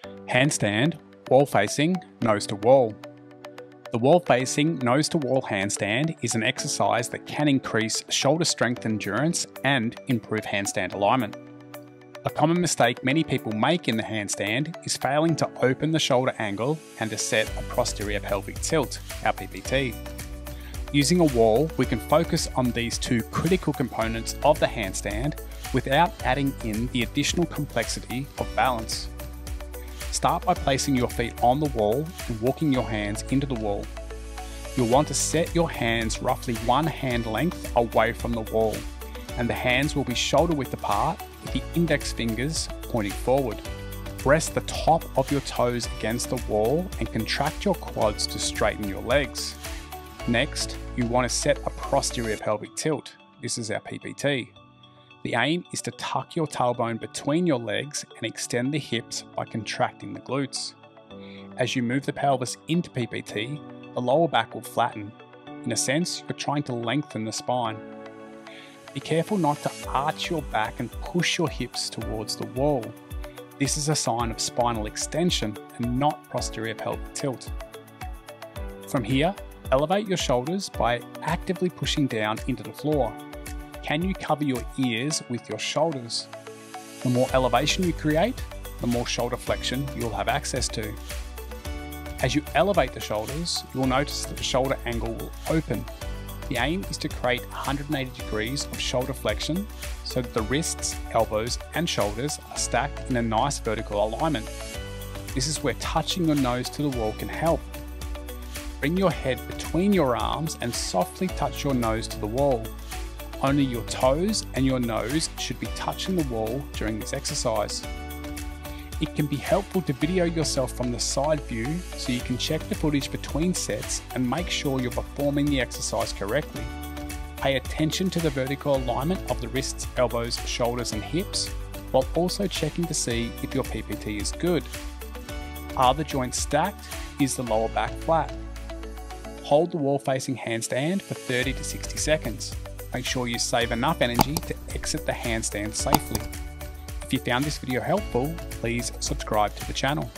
Handstand, wall facing, nose to wall. The wall facing, nose to wall handstand is an exercise that can increase shoulder strength and endurance and improve handstand alignment. A common mistake many people make in the handstand is failing to open the shoulder angle and to set a posterior pelvic tilt, our PPT. Using a wall, we can focus on these two critical components of the handstand without adding in the additional complexity of balance. Start by placing your feet on the wall and walking your hands into the wall. You'll want to set your hands roughly one hand length away from the wall, and the hands will be shoulder width apart with the index fingers pointing forward. Press the top of your toes against the wall and contract your quads to straighten your legs. Next, you want to set a posterior pelvic tilt. This is our PPT. The aim is to tuck your tailbone between your legs and extend the hips by contracting the glutes. As you move the pelvis into PPT, the lower back will flatten. In a sense, you're trying to lengthen the spine. Be careful not to arch your back and push your hips towards the wall. This is a sign of spinal extension and not posterior pelvic tilt. From here, elevate your shoulders by actively pushing down into the floor. Can you cover your ears with your shoulders? The more elevation you create, the more shoulder flexion you'll have access to. As you elevate the shoulders, you'll notice that the shoulder angle will open. The aim is to create 180 degrees of shoulder flexion so that the wrists, elbows, and shoulders are stacked in a nice vertical alignment. This is where touching your nose to the wall can help. Bring your head between your arms and softly touch your nose to the wall. Only your toes and your nose should be touching the wall during this exercise. It can be helpful to video yourself from the side view so you can check the footage between sets and make sure you're performing the exercise correctly. Pay attention to the vertical alignment of the wrists, elbows, shoulders and hips, while also checking to see if your PPT is good. Are the joints stacked? Is the lower back flat? Hold the wall facing handstand for 30 to 60 seconds. Make sure you save enough energy to exit the handstand safely. If you found this video helpful, please subscribe to the channel.